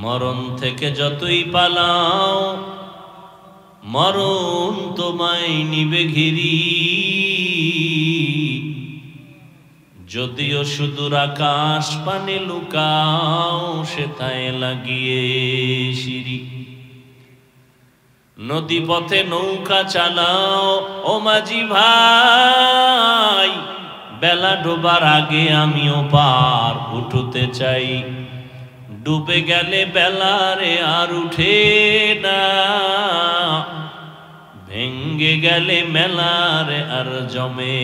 মরণ থেকে যতই পালাও মরণ তোমায় নিবে ঘিরি, যদিও সুদূর আকাশ পানে লুকাও সেথায় লাগিয়ে সিঁড়ি। নদী পথে নৌকা চালাও ও মাঝি ভাই, বেলা ডোবার আগে আমিও পার উঠতে চাই। ডুবে গেলে বেলারে আর উঠে না, ভেঙ্গে গেলে মেলারে আর জমে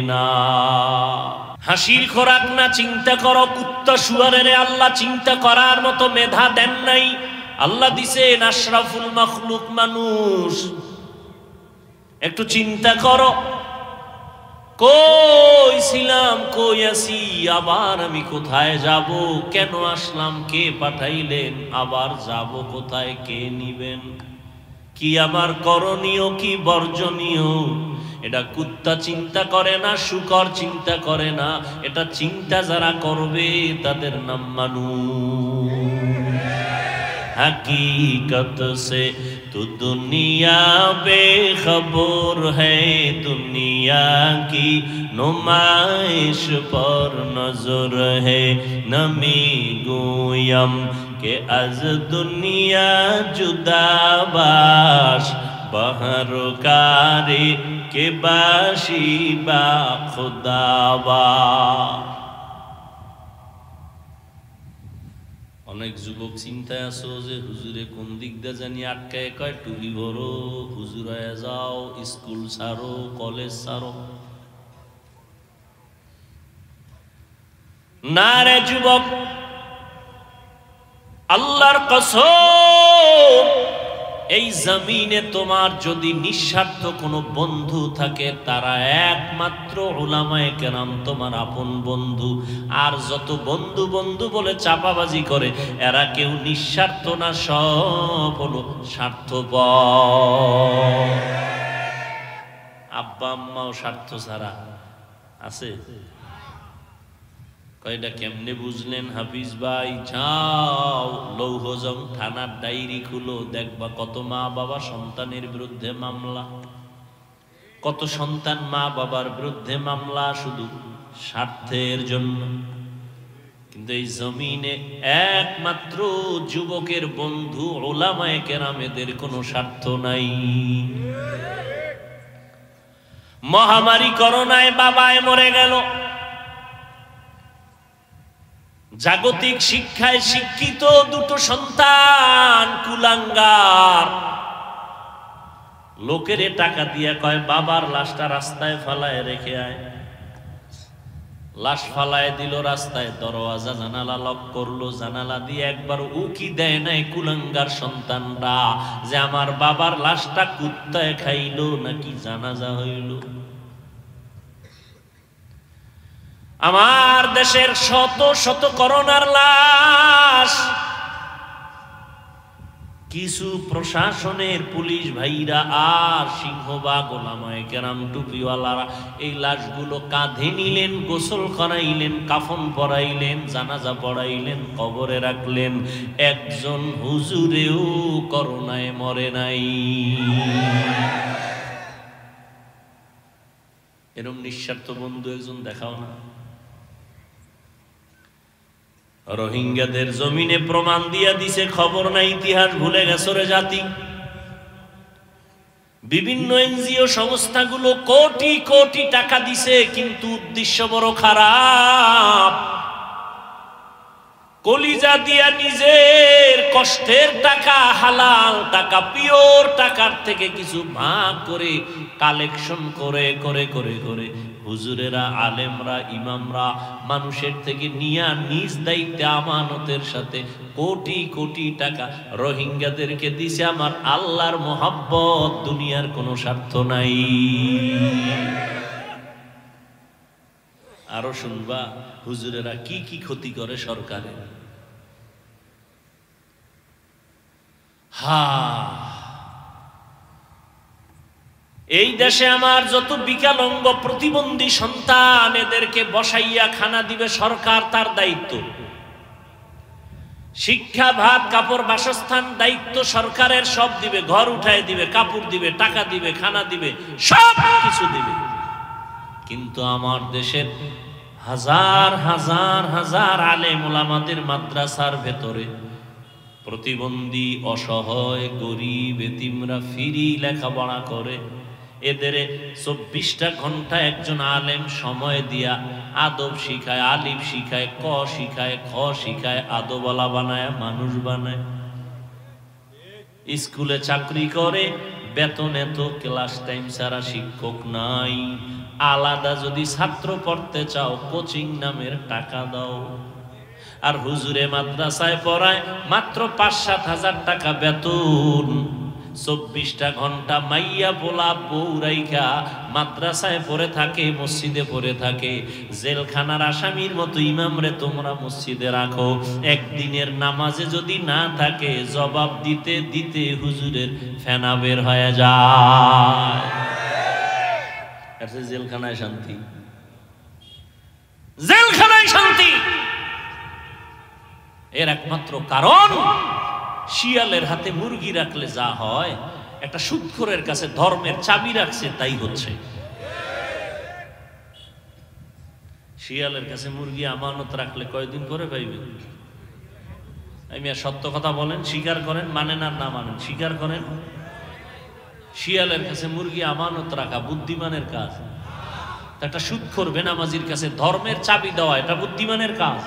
না। হাসির খোরাক না চিন্তা করো কুত্তা শুয়ারের আল্লাহ চিন্তা করার মতো মেধা দেন নাই। আল্লাহ দিছেন আশরাফুল মাখলুক মানুষ। একটু চিন্তা করো, কই ছিলাম, কই আছি, আবার আমি কোথায় যাব, কেন আসলাম, কে পাঠাইলেন, আবার যাব কোথায়, কে নিবেন, কি আমার করণীয়, কি বর্জনীয়। এটা কুত্তা চিন্তা করে না, শুকর চিন্তা করে না, এটা চিন্তা যারা করবে তাদের নাম মানুষ। हकीकत से तो दुनिया बेखबर है, दुनिया की नुमाइश पर नजर है। नमी गोयम के अज दुनिया जुदाबाश, बहरकारी के बाशी बा खुदाबा। অনেক যুবক চিন্তায় আছো যে হুজুরে কোন দিক দিয়ে জানি আটকায়, কয় টুপি ভরো, হুজুর হয়ে যাও, স্কুল ছাড়ো, কলেজ ছাড়ো। না রে যুবক, আল্লাহর কসম, এই জমিনে তোমার যদি নিঃস্বার্থ কোনো বন্ধু থাকে তারা একমাত্র উলামায়ে কেরাম তোমার আপন বন্ধু। আর যত বন্ধু বন্ধু বলে চাপাবাজি করে এরা কেউ নিঃস্বার্থ না, সব হলো স্বার্থপর। আব্বা আম্মাও স্বার্থ ছাড়া আছে। কয়টা কেমনে বুঝলেন হাফিজ ভাই? যাও লৌহজং থানার ডায়েরি খুলো, দেখবা কত মা বাবা সন্তানের বিরুদ্ধে মামলা, কত সন্তান মা বাবার বিরুদ্ধে মামলা শুধু স্বার্থের জন্য। কিন্তু এই জমিনে একমাত্র যুবকের বন্ধু উলামায়ে কেরামেদের কোনো স্বার্থ নাই। মহামারী করোনায় বাবায় মরে গেল, জাগতিক শিক্ষায় শিক্ষিত দুটো সন্তান কুলাঙ্গার, লোকের টাকা দিয়ে কয় বাবার লাশটা রাস্তায় ফালায় রেখে আয়। লাশ ফালায় দিল রাস্তায়, দরওয়াজা জানালা লক করলো, জানালা দিয়ে একবার উকি দেয় নাই কুলাঙ্গার সন্তানরা যে আমার বাবার লাশটা কুত্তায় খাইলো নাকি জানাজা হইল। আমার দেশের শত শত করোনার লাশ, কিছু প্রশাসনের পুলিশ ভাইরা আর সিংহবাগ ওলামায়ে কেরাম টুপিওয়ালারা এই লাশগুলো কাঁধে নিলেন, গোসল করাইলেন, কাফন পরাইলেন, জানাজা পড়াইলেন, কবরে রাখলেন। একজন হুজুরেও করোনায় মরে নাই। এরকম নিঃস্বার্থ বন্ধু একজন দেখাও না। রোহিঙ্গাদের জমিনে প্রমাণ দিয়া দিছে, খবর নাই, ইতিহাস ভুলে গেছে রে জাতি। বিভিন্ন এনজিও সংস্থাগুলো কোটি কোটি টাকা দিছে, কিন্তু উদ্দেশ্য বড় খারাপ। কলিজা দিয়া নিজের কষ্টের টাকা, হালাল টাকা, পিওর টাকার থেকে কিছু ভাগ করে কালেকশন করে করে করে করে হুজুরেরা, আলেমরা, ইমামরা মানুষের থেকে নিয়া নিজ দায়িত্বে আমানতের সাথে কোটি কোটি টাকা রোহিঙ্গাদেরকে দিছে। আমার আল্লাহর মোহাব্বত, দুনিয়ার কোনো স্বার্থ নাই। আরো শুনবা হুজুরেরা কি কি ক্ষতি করে সরকারের। এই দেশে আমার যত বিকলাঙ্গ প্রতিবন্ধী সন্তান, এদেরকে বসাইয়া খানা দিবে সরকার, তার দায়িত্ব। শিক্ষা, ভাত, কাপড়, বাসস্থান, দায়িত্ব সরকারের সব দিবে, ঘর উঠায় দিবে, কাপড় দিবে, টাকা দিবে, খানা দিবে, সব কিছু দিবে। কিন্তু আমার দেশের হাজার হাজার হাজার আলেম ওলামাদের মাদ্রাসার ভেতরে প্রতিবন্ধী, অসহায়, গরিব, এতিমরা ফ্রি লেখাপড়া করে। এদের 24টা ঘন্টা একজন আলেম সময় দিয়া আদব শিখায়, আলিফ শিখায়, ক শিখায়, খ শিখায়, আদবওয়ালা বানায়, মানুষ বানায়। স্কুলে চাকরি করে, বেতন এত, ক্লাস টাইম ছাড়া শিক্ষক নাই। আলাদা যদি ছাত্র পড়তে চাও কোচিং নামের টাকা দাও। আর হুজুরে মাদ্রাসায় পড়ায় মাত্র 5-7 হাজার টাকা বেতন। 24টা ঘন্টা মাইয়া পোলা বউরাইকা মাদ্রাসায় পড়ে থাকে, মসজিদে পড়ে থাকে। জেলখানার আসামির মতো ইমামরে তোমরা মসজিদে রাখো, একদিনের নামাজে যদি না থাকে জবাব দিতে দিতে হুজুরের ফেনা বের হয়ে যায়। জেলখানায় শান্তি, জেলখানায় শান্তি। এর একমাত্র কারণ শিয়ালের হাতে মুরগি রাখলে যা হয়, একটা সুদখোরের কাছে ধর্মের চাবি রাখছে তাই হচ্ছে। শিয়ালের কাছে মুরগি আমানত রাখলে কয়দিন পরে পাইবে? আমি আর সত্য কথা বলেন, স্বীকার করেন, মানেন আর না মানেন, স্বীকার করেন। শিয়ালের কাছে মুরগি আমানত রাখা বুদ্ধিমানের কাজ। একটা সুদখোর বেনামাজির কাছে ধর্মের চাবি দেওয়া এটা বুদ্ধিমানের কাজ।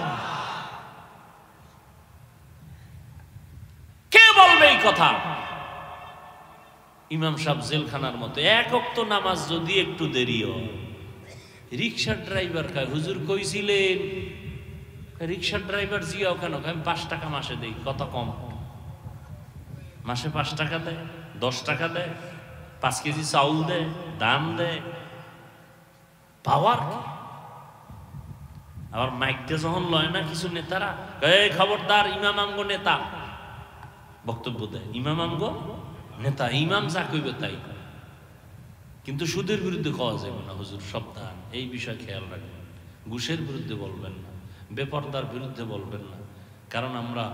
কে বলবে এই কথা? ইমাম সাহেব জেলখানার মতো এক ওয়াক্ত নামাজ যদি একটু দেরি হয়, রিক্সার ড্রাইভার কয় হুজুর কইছিলেন, রিক্সার ড্রাইভার জিয়াও কেন? আমি 5 টাকা মাসে দেই। কত কম? মাসে 5 টাকা দেয়, 10 টাকা দেয়, 5 কেজি চাউল দেয়, দাম দেয়, পাওয়ার। আবার মাইকটা যখন লয় না কিছু নেতারা, এই খবরদার ইমাম আমগো নেতা, বক্তব্য দেয় ইমাম আমগো নেতা, ইমাম যা কইবে তাই। কিন্তু সুদের বিরুদ্ধে কওয়া যাবে না হুজুর, সাবধান, এই বিষয় খেয়াল রাখবেন। ঘুষের বিরুদ্ধে বলবেন না, বেপরদার বিরুদ্ধে বলবেন না, কারণ আমরা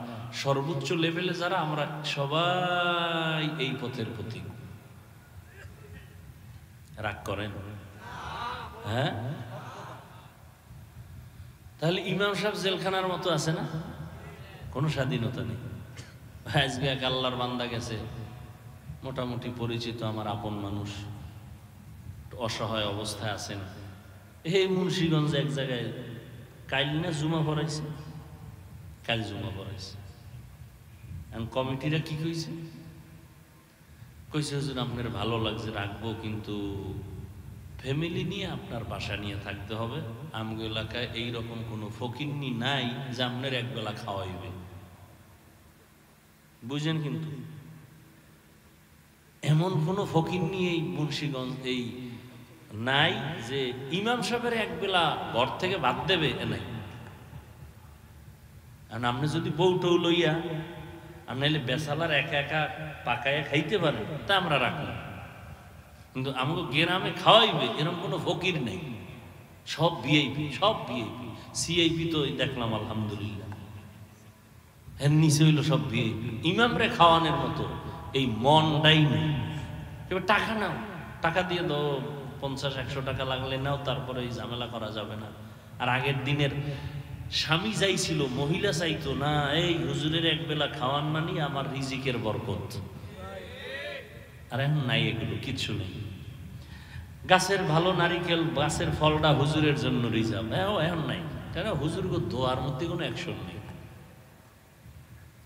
সর্বোচ্চ লেভেলে যারা, আমরা সবাই এই পথের প্রতীক। রাগ করেন? হ্যাঁ, তাহলে ইমাম সাহেব জেলখানার মতো আছে না? কোনো স্বাধীনতা নেই। আজকে এক আল্লাহর বান্দা গেছে, মোটামুটি পরিচিত আমার আপন মানুষ, অসহায় অবস্থায় আছেন। এই মুন্সিগঞ্জ এক জায়গায় কাল না জুমা পড়াইছে, কাল জুমা পড়াইছে। কমিটিরা কি কইছে? কইছে হুজুর আপনার ভালো লাগছে, রাখবো, কিন্তু ফ্যামিলি নিয়ে আপনার বাসা নিয়ে থাকতে হবে। আমগো এলাকায় এইরকম কোনো ফকিন্নি নাই যে আপনার একবেলা খাওয়াইবে। বুঝেন? কিন্তু এমন কোনো ফকিন্নি এই মুন্সিগঞ্জ এই নাই যে ইমাম সাহেবের একবেলা ঘর থেকে ভাত দেবে, এ নাই। আর আপনি যদি বউটৌ লইয়া আপনি বেসালার একা একা পাকাইয়া খাইতে পারেন, তা আমরা রাখলাম, কিন্তু আমাকে গ্রামে খাওয়াইবে এরকম কোনো ফকির নেই। সব ভিআইপি, সব ভিআইপি। সিআইপি তো দেখলাম আলহামদুলিল্লাহ, এর নিচে হইল সব ভিআইপি। ইমামরে খাওয়ানোর মতো এই মনটাই নেই। এবার টাকা নাও, টাকা দিয়ে দাও, 50-100 টাকা লাগলে নাও, তারপরে এই ঝামেলা করা যাবে না। আর আগের দিনের স্বামী চাইছিল, মহিলা চাইতো না, এই হুজুরের একবেলা খাওয়ান মানি আমার রিজিকের বরকত। আর এখন নাই, এগুলো কিচ্ছু নেই। গাছের ভালো নারিকেল, গাছের ফলটা হুজুরের জন্য রিজার্ভ, এখন নাই। কেন? হুজুরকে দোয়ার মধ্যে কোনো অ্যাকশন নেই।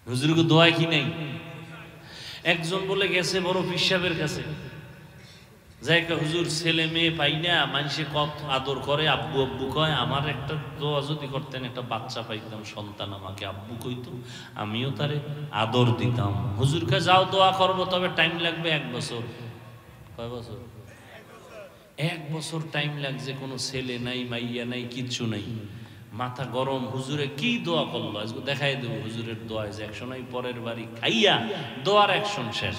হুজুরকে দোয়া কি নেই? একজন বলে গেছে বড় পীর সাহেবের কাছে, যাইকা হুজুর ছেলে মেয়ে পাই না, মানুষে কত আদর করে, আব্বু আব্বু কয়, আমার একটা দোয়া যদি করতেন, একটা বাচ্চা পাইতাম, সন্তান আমাকে আব্বু কইতো, আমিও তারে আদর দিতাম। হুজুরকে যাও দোয়া করবো, তবে টাইম লাগবে 1 বছর। কয় বছর? 1 বছর টাইম লাগছে। কোনো ছেলে নাই, মাইয়া নাই, কিচ্ছু নাই। মাথা গরম, হুজুরে কি দোয়া করলো আজকে দেখাই দেবো। হুজুরের দোয়া যে অ্যাকশন, পরের বাড়ি খাইয়া দোয়ার অ্যাকশন শেষ।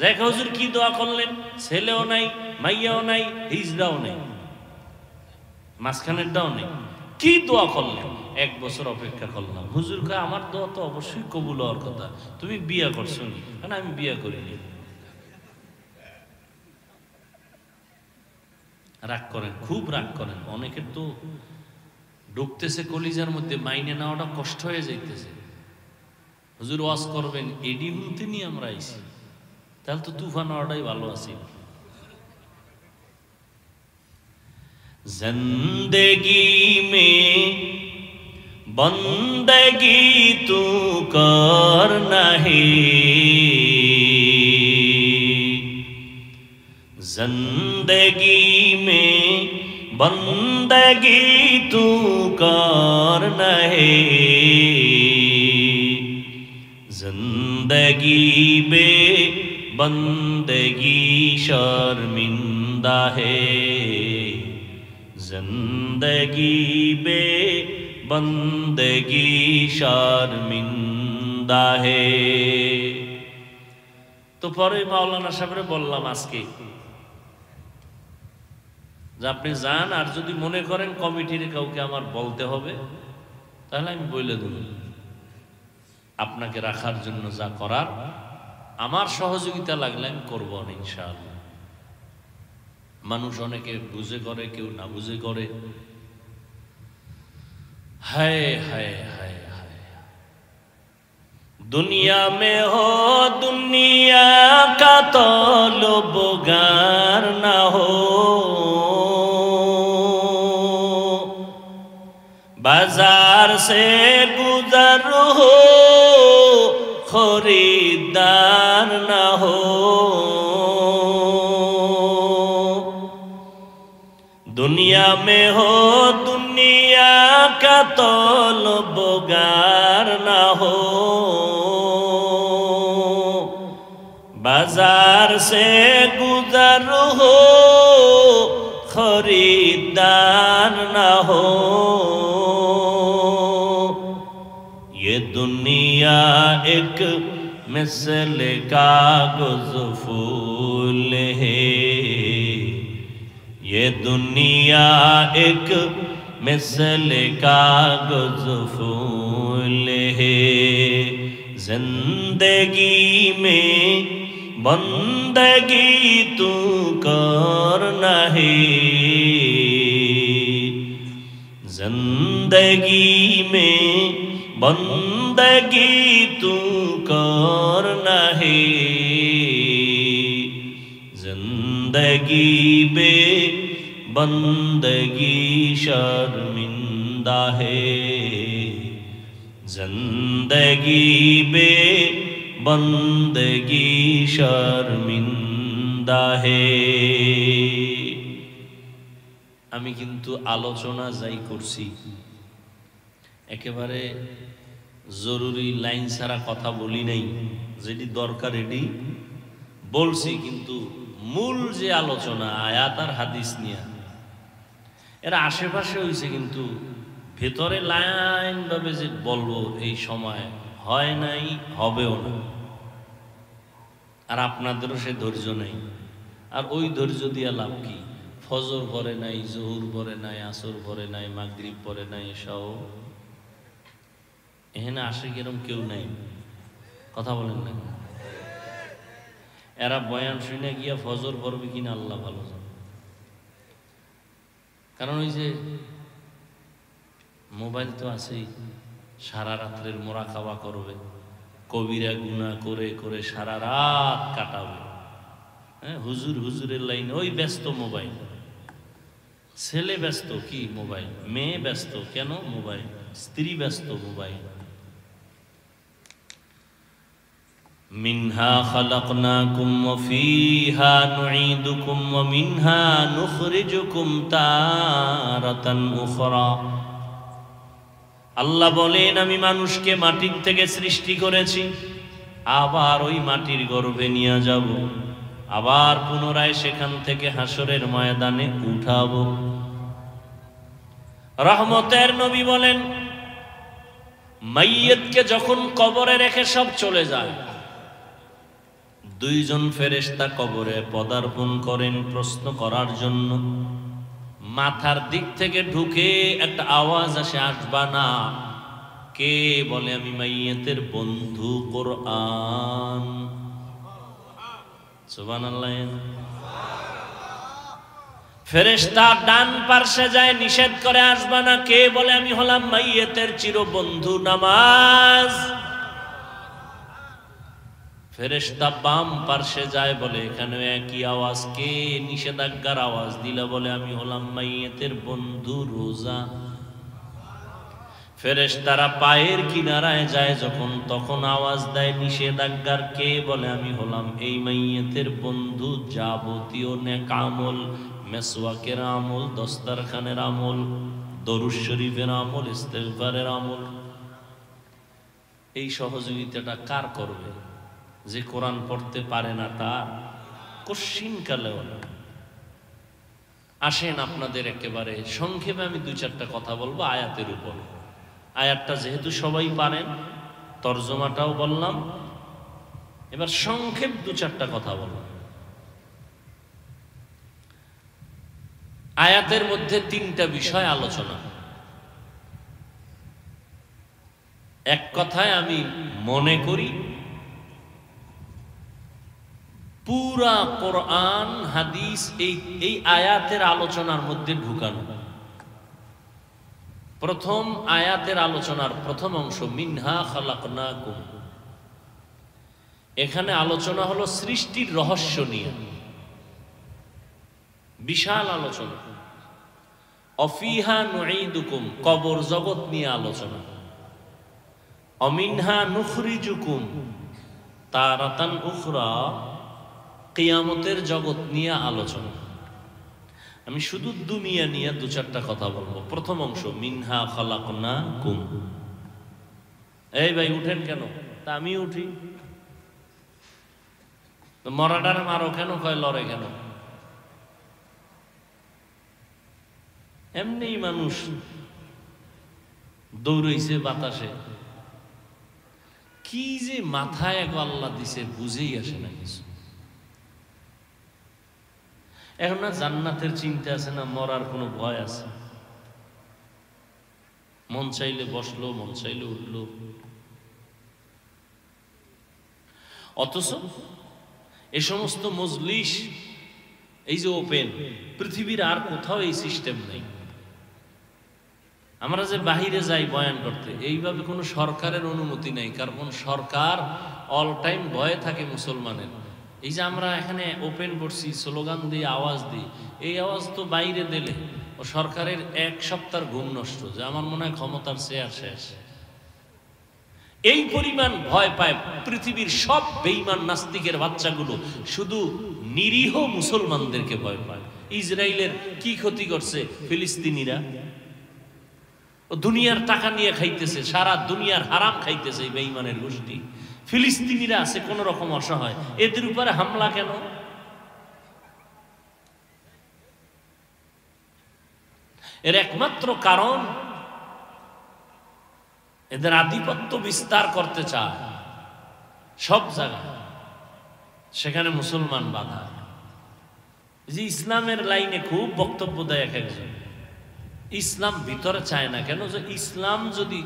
দেখা হুজুর কি দোয়া করলেন, ছেলেও নাই, মাইয়াও নাই, হিজড়াও নেই, মাঝখানেরটাও নেই, কি দোয়া করলেন? 1 বছর অপেক্ষা করলাম। হুজুর কয় আমার দোয়া তো অবশ্যই কবুল হওয়ার কথা, তুমি বিয়া করছো নি? কারণ আমি বিয়া করিনি। রাগ করেন, খুব রাগ করেন। অনেকের তো ঢুকতেছে কলিজার মধ্যে, মাইনে নেওয়াটা কষ্ট হয়ে যাইতেছে। হুজুর ওয়াজ করবেন, এডি হুনতে নিয়ে আমরা আইছি, তাহলে তো তুফান হওয়াটাই ভালো আছে। जिंदगी में बंदगी तू कर नहीं, जिंदगी में बंदगी तू कर नहीं, जिंदगी बे बंदगी शर्मिंदा है, जिंदगी बे बंदगी शर्मिंदा है। তো পরে মাওলানা সাহেবরে বললাম আজকে যে আপনি যান, আর যদি মনে করেন কমিটির কাউকে আমার বলতে হবে তাহলে আমি বলে দেব, আপনাকে রাখার জন্য যা করার আমার সহযোগিতা লাগলে আমি করবো না ইনশাআল্লাহ। মানুষ অনেকে বুঝে করে, কেউ না বুঝে করে। হায় হায় হায় হায়, दुनिया में हो दुनिया का तलबगार ना हो, बाजार से गुजर हो खरीदार ना हो, दुनिया में हो दुनिया का तलबगार ना हो, बाजार से गुजर हो खरीदार ना हो, ये दुनिया एक मिसल कागज़ फूल है, ये दुनिया एक मिसल कागज़ फूल है, जिंदगी में बंदगी तू कर नहीं, जिंदगी में बंदगी तू कर नहीं, जिंदगी बे बंदगी शर्मिंदा है, जिंदगी बे बंदगी शर्मिंदा है। আমি কিন্তু আলোচনা যাই করছি একেবারে জরুরি লাইন ছাড়া কথা বলি নাই, যেটি দরকার এটি বলছি, কিন্তু মূল যে আলোচনা আয়াত আর হাদিস নিয়ে এরা আশেপাশে হয়েছে, কিন্তু ভেতরে লাইন ভাবে যে বলবো এই সময় হয় নাই, হবেও না। আর আপনাদেরও সে ধৈর্য নেই, আর ওই ধৈর্য দিয়া লাভ কি? ফজর পরে নাই, জোহর পরে নাই, আসর পরে নাই, মাগরিব পরে নাই, এসব এখানে আসে কিরম কেউ নাই, কথা বলেন না। এরা বয়ান শুনে গিয়া ফজর পড়বে কিনা আল্লাহ ভালো জানে। কারণ ওই যে মোবাইল তো আছেই, সারা রাত্রের মোরাকাবা করবে, কবিরা গুনাহ করে করে সারা রাত কাটাবে। হ্যাঁ, হুজুর হুজুরের লাইন ওই ব্যস্ত মোবাইল, ছেলে ব্যস্ত কি মোবাইল, মেয়ে ব্যস্ত কেন মোবাইল, স্ত্রী ব্যস্ত মোবাইল। মিনহা খালাকনাকুম ওয়া ফীহা নুঈদুকুম ওয়া মিনহা নুখরিজুকুম তারাতান উখরা। আল্লাহ বলেন, আমি মানুষকে মাটির থেকে সৃষ্টি করেছি, আবার ওই মাটির গর্ভে নিয়ে যাব, আবার পুনরায় সেখান থেকে হাসরের ময়দানে উঠাবো। রহমতের নবী বলেন, মাইয়িতকে যখন কবরে রেখে সব চলে যায়, দুইজন ফেরেশতা কবরে পদার্পণ করেন প্রশ্ন করার জন্য। মাথার দিক থেকে ঢুকে একটা আওয়াজ আসে, আসবা না। কে বলে? আমি মাইয়াতের বন্ধু কোরআন। সুবহানাল্লাহ। ফেরেশতা ডান পার্শ্বে যায়, নিষেধ করে আসবা না। কে বলে? আমি হলাম মাইয়াতের চিরবন্ধু নামাজ। ফেরেশতা বাম পার্শ্বে যায়, বলে এখানে একই আওয়াজ। কে নিষেধাজ্ঞার আওয়াজ দিলা? বলে আমি হলাম মাইয়াতের বন্ধু রোজা। ফেরেশতারা পায়ের কিনারায় যায় যখন, তখন আওয়াজ দেয় নিষেধাজ্ঞার। কে বলে? আমি হলাম এই মাইয়াতের বন্ধু যাবতীয় নেক আমল, মেসওয়াকের আমল, দস্তারখানের আমল, দরুদ শরীফের আমল, ইস্তেগফারের আমল। এই সহযোগিতাটা কার করবে? যে কোরআন পড়তে পারে না তার? কশিনকালেও না। আসেন আপনাদের একেবারে সংক্ষেপে আমি দুই চারটা কথা বলবো আয়াতের উপর। আয়াতটা যেহেতু সবাই পারেন, তর্জমাটাও বললাম, এবার সংক্ষেপ দু চারটা কথা বলবো। আয়াতের মধ্যে তিনটা বিষয় আলোচনা। এক কথায় আমি মনে করি পুরা কোরআন হাদিস এই আয়াতের আলোচনার মধ্যে ঢুকানো। প্রথম আয়াতের আলোচনার প্রথম অংশ, মিনহা খালাকনাকুম। এখানে আলোচনা হলো সৃষ্টির রহস্য নিয়ে, বিশাল আলোচনা। অফিহা নুঈদুকুম, কবর জগৎ নিয়ে আলোচনা। অমিনহা নুখরিজুকুম তারাতান উখরা, কিয়ামতের জগৎ নিয়ে আলোচনা। আমি শুধু দুনিয়া নিয়ে দু চারটা কথা বলবো। প্রথম অংশ, মিনহা খালাকনাকুম। এই ভাই উঠেন কেন? তা আমি উঠি। মরাডার মারো কেন? কয় লড়ে কেন? এমনি মানুষ দৌড়াইছে বাতাসে। কি যে মাথায় এক আল্লাহ দিছে বুঝেই আসে না কিছু। এখন না জান্নাতের চিন্তা আছে, না মরার কোনো ভয় আছে। মন চাইলে বসলো, মন চাইলে উঠলো। অথচ এ সমস্ত মজলিস এই যে ওপেন, পৃথিবীর আর কোথাও এই সিস্টেম নেই। আমরা যে বাহিরে যাই বয়ান করতে, এইভাবে কোনো সরকারের অনুমতি নেই। কারণ সরকার অল টাইম ভয়ে থাকে মুসলমানের। এই যে আমরা এখানে ওপেন করছি, স্লোগান দিয়ে আওয়াজ দিই, এই আওয়াজ তো বাইরে দিলে ও সরকারের এক সপ্তাহ ঘুম নষ্ট, যে আমার মনে হয় ক্ষমতার চেয়ার শেষ। এই পরিমাণ ভয় পায় পৃথিবীর সব বেঈমান নাস্তিকের বাচ্চাগুলো, শুধু নিরীহ মুসলমানদেরকে ভয় পায়। ইসরায়েলের কি ক্ষতি করছে ফিলিস্তিনিরা? ও দুনিয়ার টাকা নিয়ে খাইতেছে, সারা দুনিয়ার হারাম খাইতেছে এই বেঈমানের গোষ্ঠী। ফিলিস্তিনিরা আছে কোন রকম অসহায়, এদের উপরে হামলা কেন? এর একমাত্র কারণ এদের আধিপত্য বিস্তার করতে চায় সব জায়গায়, সেখানে মুসলমান বাধা। যে ইসলামের লাইনে খুব বক্তব্য দেয় এক একজন, ইসলাম ভিতরে চায় না কেন? যে ইসলাম যদি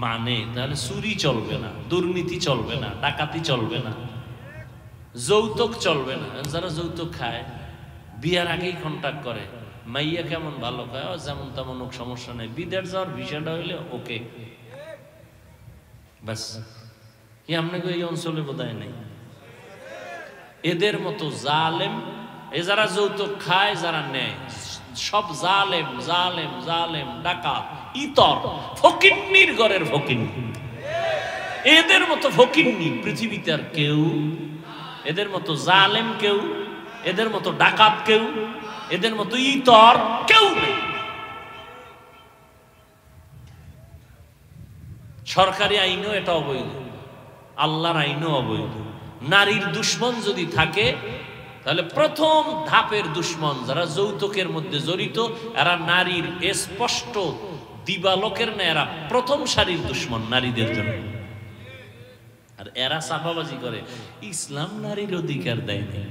মানে তাহলে চুরি চলবে না, দুর্নীতি চলবে না, ডাকাতি চলবে না, যৌতুক চলবে না। যারা যৌতুক খায় বিয়ার আগেই কন্ট্যাক্ট করে, মাইয়া কেমন ভালো খায়, যেমন তেমন হোক সমস্যা নেই, বিদেশ যাওয়ার ভিসাটা হইলে ওকে, ব্যাস। কি আপনাকে এই অঞ্চলে বোধহয় নেই? এদের মতো জালেম, এ যারা যৌতুক খায়, যারা নেয়, সব জালেম জালেম জালেম, ডাকাত, ইতর, ফকিন্নির ঘরের ফকিন্নি। এদের মতো ফকিন্নি পৃথিবীতে আর কেউ, এদের মতো জালেম কেউ, এদের মতো ডাকাত কেউ, এদের মতো ইতর কেউ নেই। সরকারি আইনও এটা অবৈধ, আল্লাহর আইনও অবৈধ। নারীর দুশ্মন যদি থাকে, তাহলে প্রথম ধাপের দুশ্মন যারা যৌতুকের মধ্যে জড়িত, এরা নারীর স্পষ্ট দিবালোকের না, এরা প্রথম সারির দুশ্মন নারীদের জন্য। আর এরা চাপাবাজি করে ইসলাম নারীর অধিকার দেয়নি।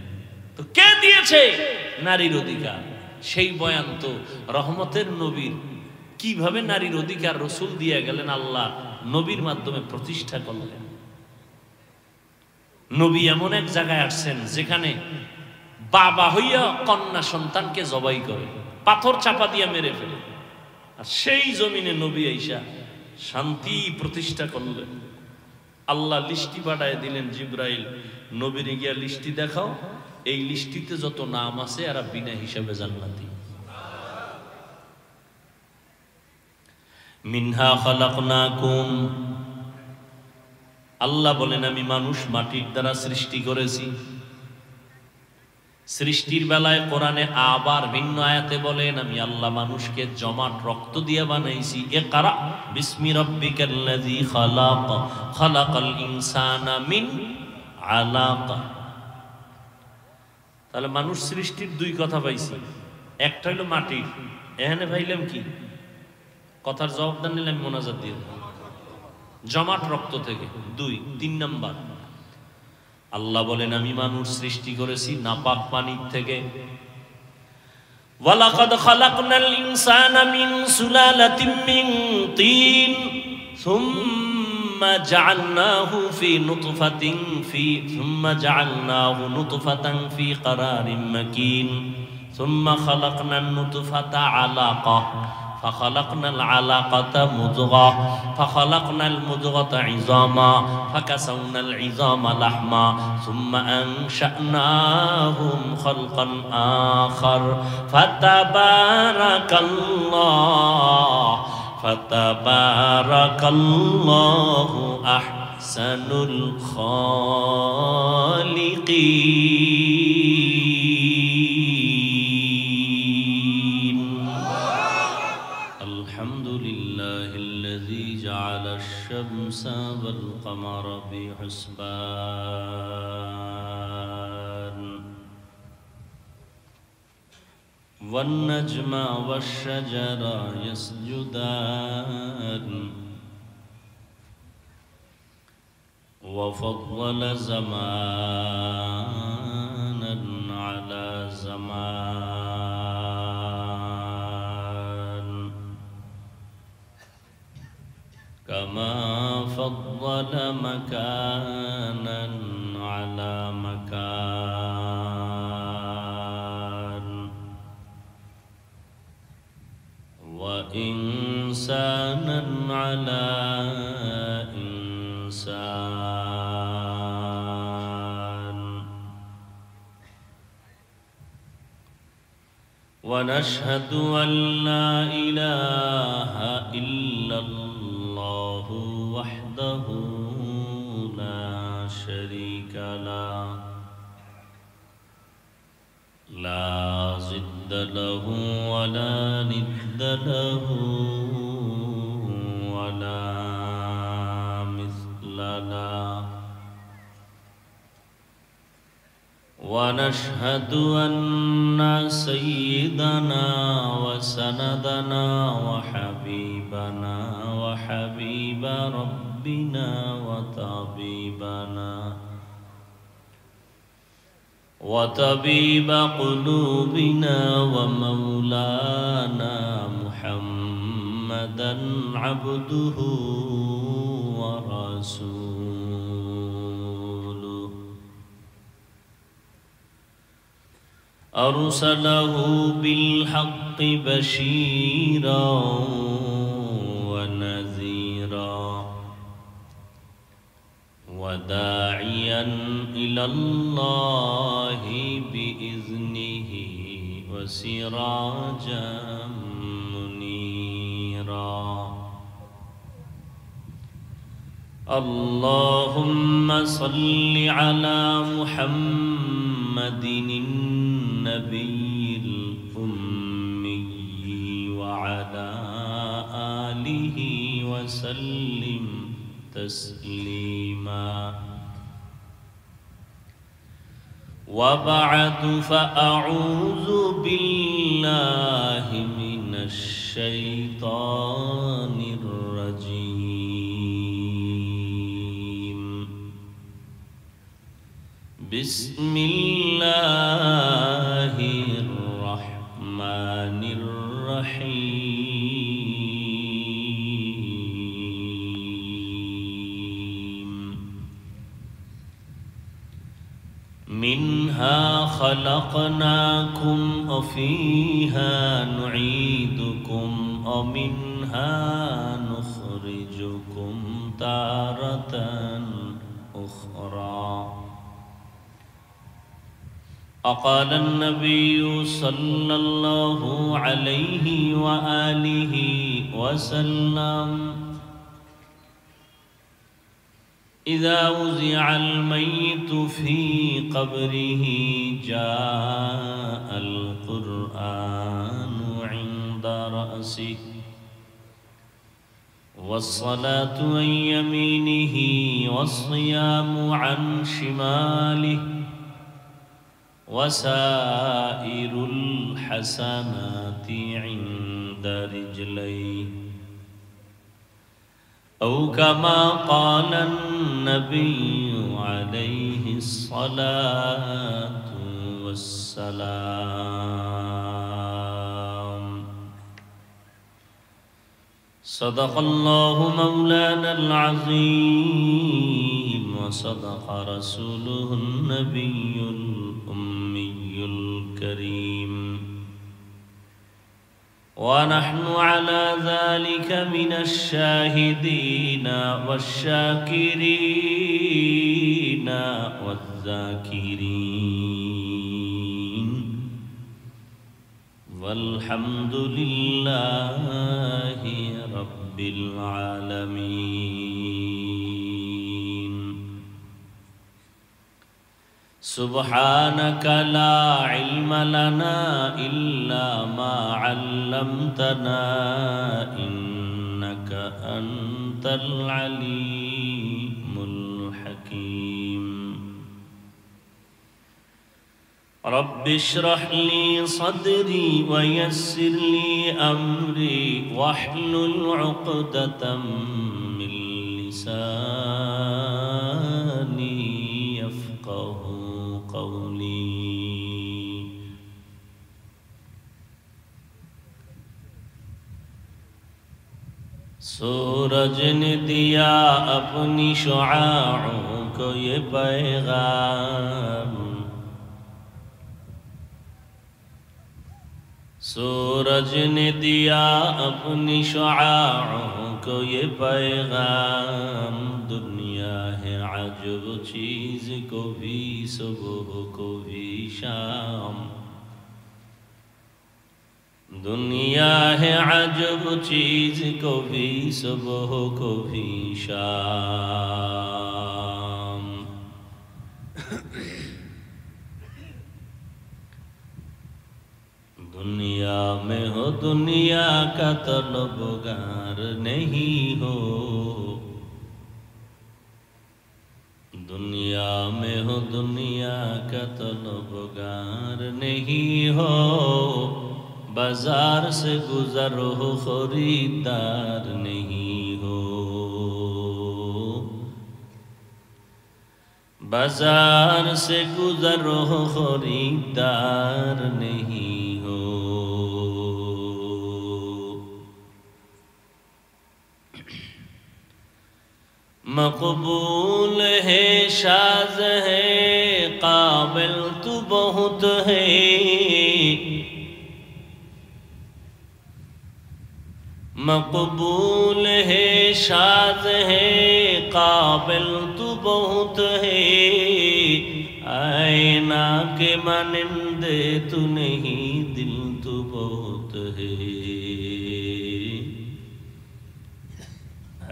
তো কে দিয়েছে নারীর অধিকার? সেই বয়ান তো রহমতের নবীর কিভাবে নারীর অধিকার রসুল দিয়ে গেলেন আল্লাহ নবীর মাধ্যমে প্রতিষ্ঠা করলেন। নবী এমন এক জায়গায় আসছেন যেখানে বাবা হইয়া কন্যা সন্তানকে জবাই করে, পাথর চাপা দিয়া মেরে ফেলে, আর সেই জমিনে নবী আইসা শান্তি প্রতিষ্ঠা করলেন। আল্লাহ লিস্টি পাঠায় দিলেন জিব্রাইল, নবীর গিয়া লিস্টি দেখাও, এই লিস্টিতে যত নাম আছে এরা বিনা হিসাবে জান্নাতি। মিনহা খালাকনাকুম, আল্লাহ বলেন আমি মানুষ মাটির দ্বারা সৃষ্টি করেছি। সৃষ্টির বেলায় কোরআনে আবার ভিন্ন আয়াতে বলেন আমি আল্লাহ মানুষকে জমাট রক্ত দিয়ে বানাইছি। ইকরা বিসমি রাব্বিকাল্লাযী খালাক, খালাকাল ইনসানা মিন আলাকা। তাহলে মানুষ সৃষ্টির দুই কথা পাইছি, একটা হলো মাটির, এখানে ভাইলাম কি কথার জবাব দেন নিলাম মোনাজাত দিয়ে জমাট রক্ত থেকে। দুই, তিন নাম্বার আল্লাহ বলেন আমি মানুষ সৃষ্টি করেছি নাপাক পানি থেকে। ওয়ালাকাদ খালাকনাল ইনসানা মিন সুলালাতিন মিন তিন সুম্মা জাআলনাহু নুতফাতান ফি ক্বারারিন মাকিন সুম্মা খালাকনান নুতফাতা আলাকা فخلقنا العلاقة مضغة فخلقنا المضغة عظاما فكسونا العظام لحما ثم أنشأناهم خلقا آخر فتبارك الله أحسن الخالقين. الحمد لله الذي جعل الشمس والقمر بحسبان والنجم والشجر يسجدان وفضل زمانا على زمان كما فضل مكانا على مكان وإنسانا على إنسان ونشهد أن لا إله إلا الله وحده لا شريك له لا ضد له ولا ند له ولا مثل له ونشهد أن سيدنا وسندنا وحبيبنا وحبيب ربنا وطبيب قلوبنا ومولانا محمدا عبده ورسوله أرسله بالحق بشيرا ونذيرا وداعيا إلى الله بإذنه وسراجا منيرا. اللهم صل على محمد النبي الأمي وعلى آله وسلم تسليما. وبعد فأعوذ بالله من الشيطان الرجيم. بسم الله الرحمن الرحيم منها خلقناكم وفيها نعيدكم ومنها نخرجكم تارة أخرى وقال النبي صلى الله عليه وآله وسلم إذا وزع الميت في قبره جاء القرآن عند رأسه والصلاة عن يمينه والصيام عن شماله وسائر الحسنات عند رجليه أو كما قال النبي عليه الصلاة والسلام صدق الله مولانا العظيم وصدق رسوله النبي الأمي الكريم ونحن على ذلك من الشاهدين والشاكرين والذاكرين والحمد لله رب العالمين سبحانك لا علم لنا إلا ما علمتنا إنك أنت العليم الحكيم رب اشرح لي صدري ويسر لي أمري واحلل عقدة من لساني يفقه قولي सूरज ने दिया अपनी शुआओं को ये पैगाम सूरज ने दिया अपनी शुआओं को ये पैगाम दुनिया है अजब चीज़ को भी सुबह को भी शाम दुनिया है अजब चीज़ को भी सुबह को भी शाम दुनिया में हो दुनिया का तलबगार नहीं हो दुनिया में हो दुनिया का तलबगार नहीं हो बाजार से गुजर हो खरीदार नहीं हो बाजार से गुजर हो खरीदार नहीं हो मकबूल है शाज़ है काबिल तू बहुत है मकबूल है शाज़ है काबिल तू बहुत है आईना के मानिंदे तू नहीं दिल तू बहुत है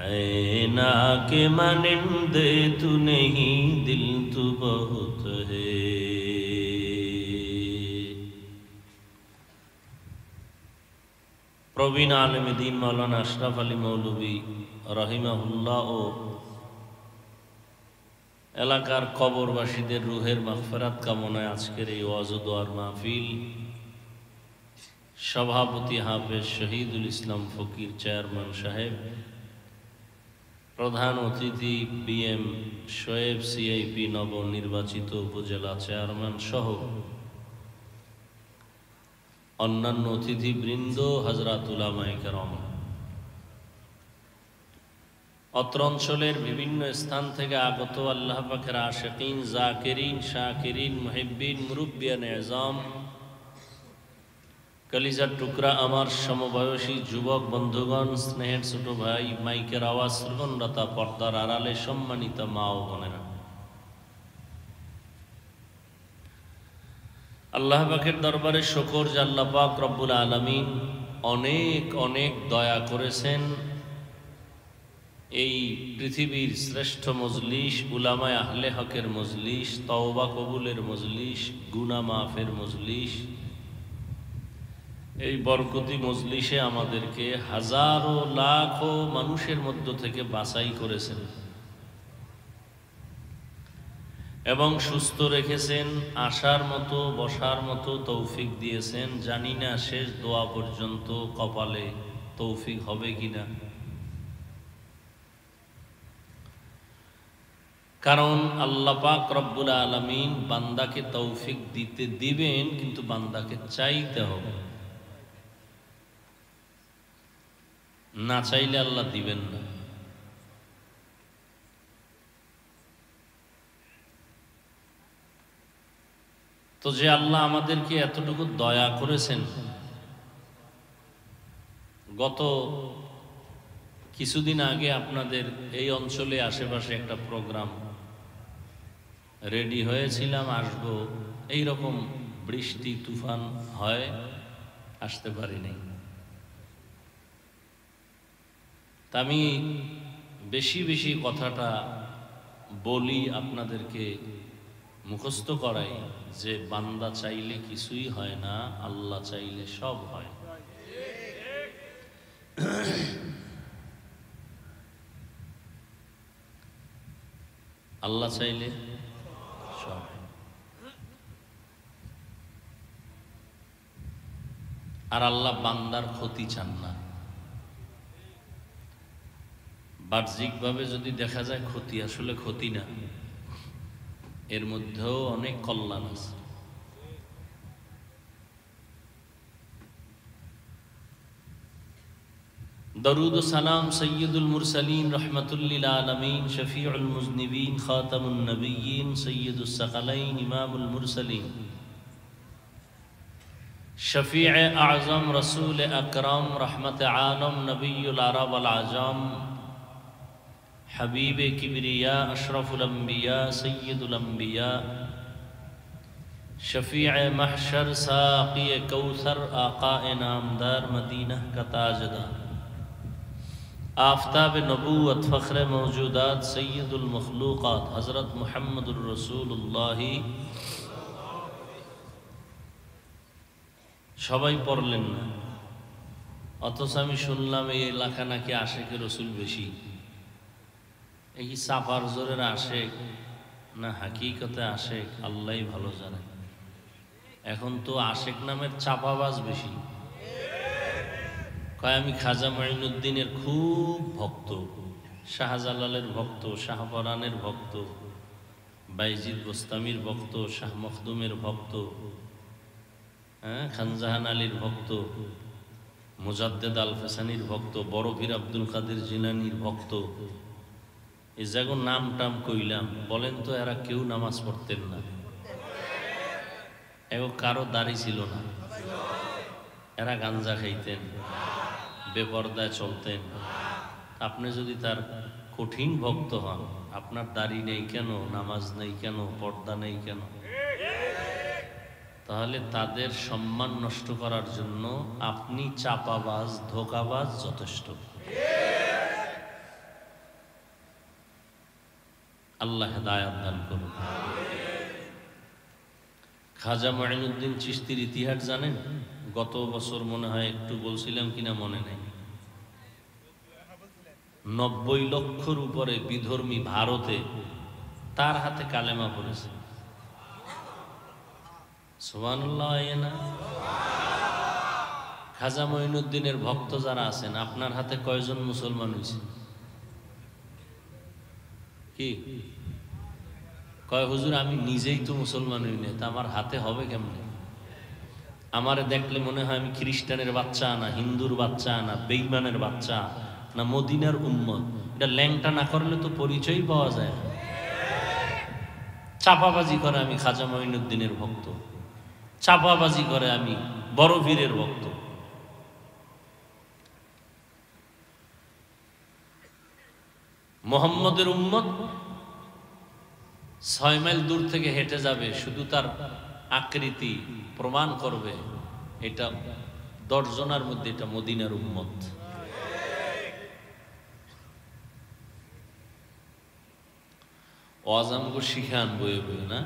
आईना के मानिंदे तू नहीं दिल तू बहुत है প্রবীণ আলেমে দ্বীন মাওলানা আশরাফ আলী মৌলভী রাহিমাহুল্লাহ ও এলাকার কবরবাসীদের রুহের মাগফিরাত কামনায় আজকের এই ওয়াজ ও দোয়ার মাহফিল সভাপতি হাফেজ শহীদুল ইসলাম ফকির চেয়ারম্যান সাহেব প্রধান অতিথি বিএম শোয়েব সিআইপি নবনির্বাচিত উপজেলা চেয়ারম্যান সহ অন্যান্য অতিথিবৃন্দ, হযরত উলামায়ে কেরাম, অত্র অঞ্চলের বিভিন্ন স্থান থেকে আগত আল্লাহ পাকের আশিকিন, জাকিরিন, শাকিরিন, মুহিব্বিন, মুরব্বিয়ান এজাম, কলিজার টুকরা আমার সমবয়সী যুবক বন্ধুগণ, স্নেহের ছোট ভাই, মাইকের আওয়াজ শ্রবণরতা পর্দার আড়ালে সম্মানিত মা ও বোনেরা, আল্লাহ পাকের দরবারে শুকর যে আল্লাহ পাক রব্বুল আলামিন অনেক অনেক দয়া করেছেন। এই পৃথিবীর শ্রেষ্ঠ মজলিস, উলামায়ে আহলে হকের মজলিস, তওবা কবুলের মজলিস, গুনাহ মাফের মজলিস, এই বরকতি মজলিসে আমাদেরকে হাজারো লাখো মানুষের মধ্য থেকে বাছাই করেছেন এবং সুস্থ রেখেছেন, আসার মতো বসার মতো তৌফিক দিয়েছেন। জানি না শেষ দোয়া পর্যন্ত কপালে তৌফিক হবে কিনা, কারণ আল্লাহ পাক রব্বুল আলামিন বান্দাকে তৌফিক দিতে দিবেন, কিন্তু বান্দাকে চাইতে হবে। না চাইলে আল্লাহ দিবেন না। তো যে আল্লাহ আমাদেরকে এতটুকু দয়া করেছেন, গত কিছুদিন আগে আপনাদের এই অঞ্চলে আশেপাশে একটা প্রোগ্রাম রেডি হয়েছিলাম, আসবো, এইরকম বৃষ্টি তুফান হয়, আসতে পারিনি। তা আমি বেশি বেশি কথাটা বলি, আপনাদেরকে মুখস্থ করাই যে বান্দা চাইলে কিছুই হয় না, আল্লাহ চাইলে সব হয়। আল্লাহ চাইলে সব। আর আল্লাহ বান্দার ক্ষতি চান না। বাহ্যিকভাবে যদি দেখা যায় ক্ষতি, আসলে ক্ষতি না, এর মধ্যেও অনেক কল্যাণ আছে। দরুদ ও সালাম সৈয়দুল মুরসালিন রহমাতুল্লিল আলামিন শফিউল মুজনিবিন খাতামুন নবিয়্যিন সৈয়দুস সাকালাইন ইমামুল মুরসালিন শফিউ আযম রাসূল আকরাম রহমত আলম নবিয়ুল আরব ওয়াল আজম हबीब किबरिया अशरफुल अंबिया सय्यदुल अंबिया शफीअ महशर साक़ी कौसर आका नामदार मदीना का ताजदार आफ़ताब नबूवत फ़ख्र मौजूदात सय्यदुल मखलूक़ात हज़रत मुहम्मदुर रसूलुल्लाह। সবাই পড়লেন না, অথচ আমি শুনলাম এই এলাকা নাকি আশেকে রসুল বেশি। এই চাপার জোরের আশেক না হাকিকতে আশেক আল্লাহই ভালো জানে। এখন তো আশেক নামের চাপাবাজ বেশি। কয় আমি খাজা মাইনুদ্দিনের খুব ভক্ত, শাহজালালের ভক্ত, শাহপরানের ভক্ত, বাইজিদ বোস্তামির ভক্ত, শাহ মখদুমের ভক্ত, খানজাহান আলীর ভক্ত, মুজাদ্দেদ আল ফেসানির ভক্ত, বড় পীর আব্দুল কাদের জিলানির ভক্ত। এই জায়গা নাম টাম কইলাম, বলেন তো এরা কেউ নামাজ পড়তেন না, এগো কারো দাড়ি ছিল না, এরা গাঞ্জা খাইতেন, বেপরদায় চলতেন। আপনি যদি তার কঠিন ভক্ত হন, আপনার দাড়ি নেই কেন, নামাজ নেই কেন, পর্দা নেই কেন, তাহলে তাদের সম্মান নষ্ট করার জন্য আপনি চাপাবাজ, ধোকাবাজ যথেষ্ট। আল্লাহ হেদায়াত দান করুন। খাজা মাইনুদ্দিন চিশতির ইতিহাস জানেন? গত বছর মনে হয় একটু বলছিলাম কিনা মনে নেই। 90 লক্ষর উপরে বিধর্মী ভারতে তার হাতে কালেমা পড়েছে। সুবহানাল্লাহ। না খাজা মাইনুদ্দিনের ভক্ত যারা আছেন, আপনার হাতে কয়জন মুসলমান হয়েছে? কি কয় হুজুর আমি নিজেই তো মুসলমান হই না, তা আমার হাতে হবে কেমনে? আমারে দেখলে মনে হয় আমি খ্রিস্টানের বাচ্চা, না হিন্দুর বাচ্চা, না বেঈমানের বাচ্চা, না মদিনার উম্মত। এটা ল্যাংটা না করলে তো পরিচয় পাওয়া যায় না। চাপাবাজি করে আমি খাজা মঈনুদ্দিনের ভক্ত, চাপাবাজি করে আমি বড় পীরের ভক্ত। মোহাম্মদের উম্মত 6 মাইল দূর থেকে হেঁটে যাবে, শুধু তার আকৃতি প্রমাণ করবে এটা 10 জনের মধ্যে এটা মদিনার উম্মত। ওয়াজামগো শিখান বয়ে বয়ে না,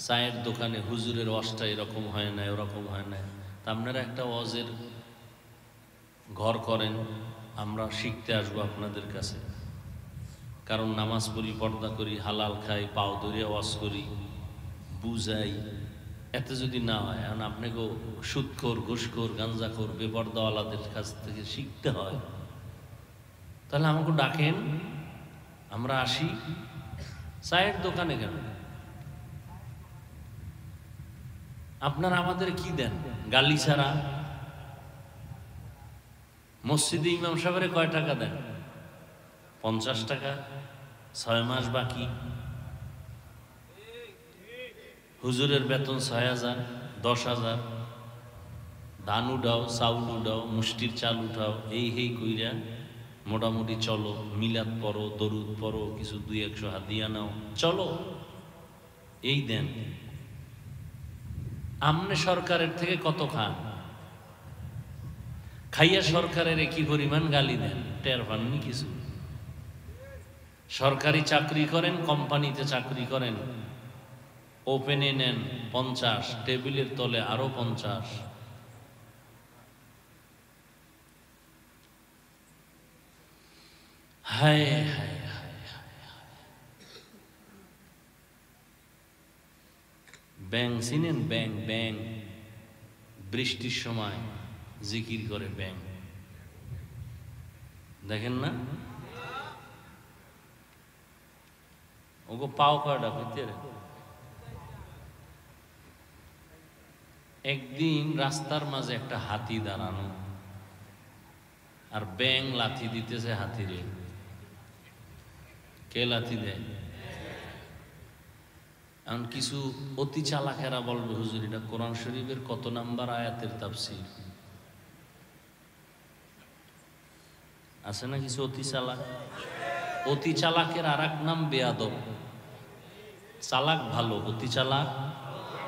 চায়ের দোকানে হুজুরের ওয়াজটা এরকম হয় না, এরকম হয় না। তা আপনারা একটা ওয়াজের ঘর করেন, আমরা শিখতে আসবো আপনাদের কাছে। কারণ নামাজ পড়ি, পর্দা করি, হালাল খাই, পাও ধরে ওয়াজ করি, বুঝাই, এতে যদি না হয়, এখন আপনাকেও সুদখোর, ঘুষখোর, গাঞ্জাখোর, বেপর্দাওয়ালাদের কাছ থেকে শিখতে হয়, তাহলে আমাকে ডাকেন, আমরা আসি। চায়ের দোকানে কেন? আপনারা আমাদের কি দেন? গালি ছাড়া। মসজিদে ইমাম সাহেবের কয় টাকা দেন? 50 টাকা, 6 মাস বাকি। হুজুরের বেতন 6,000, 10,000। ধান উঠাও, চাউল উঠাও, মুষ্টির চাল উঠাও, এই কইরা মোটামুটি চলো। মিলাদ পড়ো, দরুদ পড়ো, কিছু 2-100 হাদিয়া নাও, চলো, এই দেন। আমনে সরকারের থেকে কত খান? খাইয়া সরকারের কি পরিমাণ গালি দেন, টের পাননি কিছু? সরকারি চাকরি করেন, কোম্পানিতে চাকরি করেন, ওপেনে নেন 50, টেবিলের তলে আরো 50। হায় হায় হায়, ব্যাং চিনেন? ব্যাং বৃষ্টির সময় জিকির করে ব্যাং, দেখেন না? ওগো পাও কয়টা ভিতরে। একদিন রাস্তার মাঝে একটা হাতি দাঁড়ানো, আর ব্যাং লাথি দিতেছে হাতিরে। কে লাথি দেয়? এখন কিছু অতি চালাকেরা বলবে, হুজুর এটা কোরআন শরীফের কত নাম্বার আয়াতের তাফসীর? আছে না কিছু অতি চালাক? অতি চালাকের আর এক নাম বেয়াদব। চালাক ভালো, অতি চালাক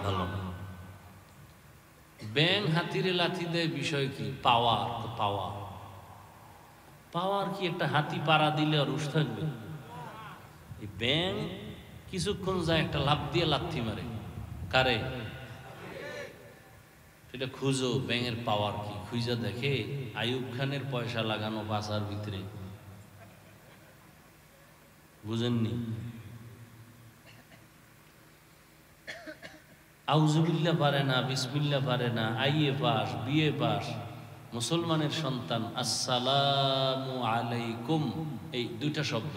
ভালো না। ব্যাং হাতিরে লাথি দেয়, বিষয় কি? পাওয়ার। পাওয়ার কি? একটা হাতি পাড়া দিলে আর উস থাকবে? এই ব্যাং কিছুক্ষণ যায়, একটা লাফ দিয়ে লাথি মারে কারে? এটা খুঁজো, ব্যাঙের পাওয়ার কি? খুঁজা দেখে আইয়ুব খানের পয়সা লাগানো বাসার ভিতরে। বুঝেননি? আউযুবিল্লাহ পারে না, বিসমিল্লাহ পারে না, আইএ পাস, বিএ পাস, মুসলমানের সন্তান, আসসালামু আলাইকুম, এই দুইটা শব্দ।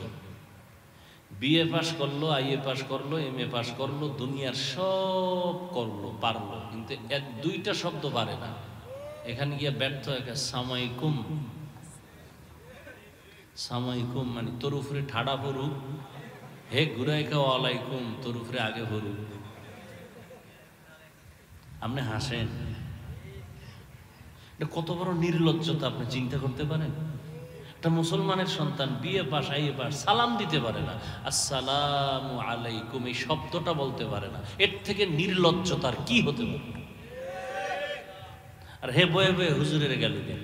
বিএ পাস করলো, আইএ পাস করলো, এমএ পাস করলো, দুনিয়ার সব করলো, পারলো, কিন্তু এক দুইটা শব্দ পারে না। এখানে গিয়ে ব্যর্থ হয়ে গেছে। সামাইকুম, সামাইকুম মানে তোর উপরে ঠাডা পড়ুক, হে ঘুরাইকা ওয়ালাইকুম, তোর উপরে আগে পড়ুক। আপনি হাসেন, এটা কত বড় নির্লজ্জতা আপনি চিন্তা করতে পারেন? একটা মুসলমানের সন্তান বিএ পাস, আইএ পাস, সালাম দিতে পারে না, আসসালামু আলাইকুম এই শব্দটা বলতে পারে না। এর থেকে নির্লজ্জতার কি হতে পারে? আর হে বয়ে বয়ে হুজুরের গেল দেন।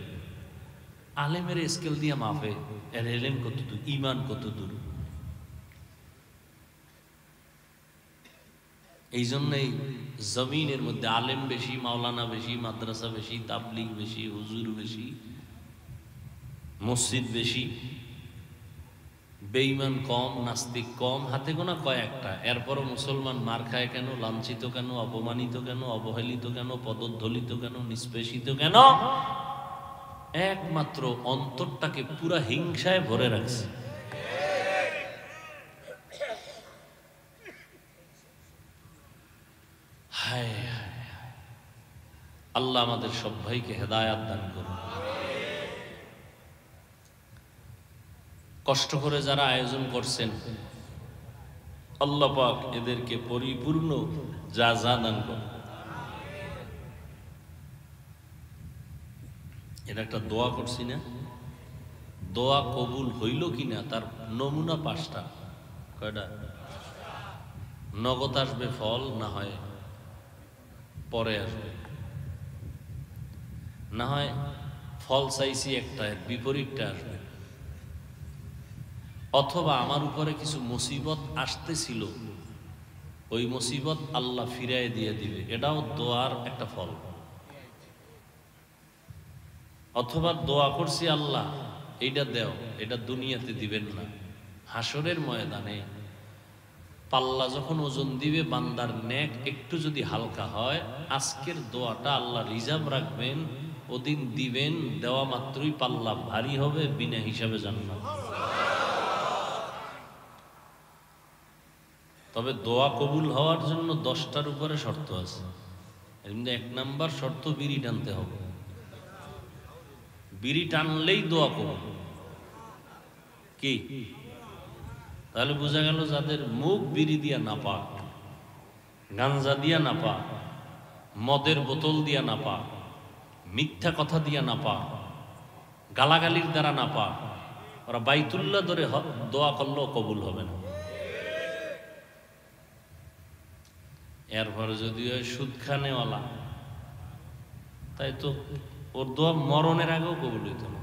আলেমের স্কেল দিয়ে মাপে, এর এলেম কত দূর, ইমান কত দূর। এই জন্যই জমিনের মধ্যে আলেম বেশি, মাওলানা বেশি, মাদ্রাসা বেশি, তাবলিগ বেশি, হুজুর বেশি, মসজিদ বেশি, বেঈমান কম, নাস্তিক কম, হাতে গোনা কয়েকটা। এরপরও মুসলমান মার খায় কেন, লাঞ্ছিত কেন, অপমানিত কেন, অবহেলিত কেন, পদধলিত কেন, নিষ্পেষিত কেন? একমাত্র অন্তরটাকে পুরা হিংসায় ভরে রাখছে। হায় হায়, আল্লাহ আমাদের সব ভাইকে হেদায়াত দান করুন। কষ্ট করে যারা আয়োজন করছেন আল্লাহ পাক এদেরকে পরিপূর্ণ যা দান করুন। এটা একটা দোয়া করছি না, দোয়া কবুল হইল কিনা তার নমুনা 5টা। কয়টা? নগদ আসবে ফল, না হয় পরে আসবে, না হয় ফল চাইছি একটা এর বিপরীতটা আসবে, অথবা আমার উপরে কিছু মুসিবত আসতেছিল ওই মুসিবত আল্লাহ ফিরায় দিয়ে দিবে, এটাও দোয়ার একটা ফল। অথবা দোয়া করছি আল্লাহ এইটা দেও, এটা দুনিয়াতে দিবেন না, হাসরের ময়দানে পাল্লা যখন ওজন দিবে বান্দার নেক একটু যদি হালকা হয়, আজকের দোয়াটা আল্লাহ রিজার্ভ রাখবেন, ওদিন দিবেন, দেওয়া মাত্রই পাল্লা ভারী হবে, বিনা হিসাবে জান্নাত। তবে দোয়া কবুল হওয়ার জন্য 10টার উপরে শর্ত আছে। এর মধ্যে 1 নাম্বার শর্ত বিড়ি টানতে হবে। বিড়ি টানলেই দোয়া কবুল। কি? তাহলে বোঝা গেল যাদের মুখ বিড়ি দিয়া না পাক, গাঞ্জা দিয়া না পাক, মদের বোতল দিয়া না পাক, মিথ্যা কথা দিয়া না পাক, গালাগালির দ্বারা না পাক, ওরা বাইতুল্লাহ ধরে দোয়া করলেও কবুল হবে না। এরপরে যদি ওই সুদ খানেওয়ালা, তাই তো ওর দোয়া মরণের আগেও কবুল হইত না।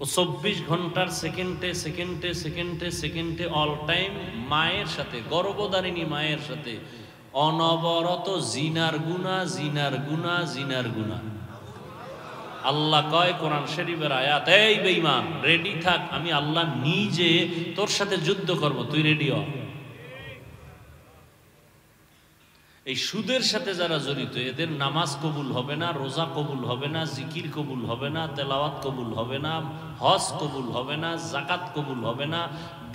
ও 24 ঘন্টার সেকেন্ডে সেকেন্ডে সেকেন্ডে সেকেন্ডে অল টাইম মায়ের সাথে, গর্ভধারিণী মায়ের সাথে অনবরত জিনার গুনাহ, জিনার গুনাহ, জিনার গুনাহ। আল্লাহ কয় কোরআন শরীফের আয়াত, এই বেঈমান রেডি থাক, আমি আল্লাহ নিজে তোর সাথে যুদ্ধ করব, তুই রেডি হ। এই সুদের সাথে যারা জড়িত এদের নামাজ কবুল হবে না, রোজা কবুল হবে না, জিকির কবুল হবে না, তেলাওয়াত কবুল হবে না, হজ কবুল হবে না, যাকাত কবুল হবে না,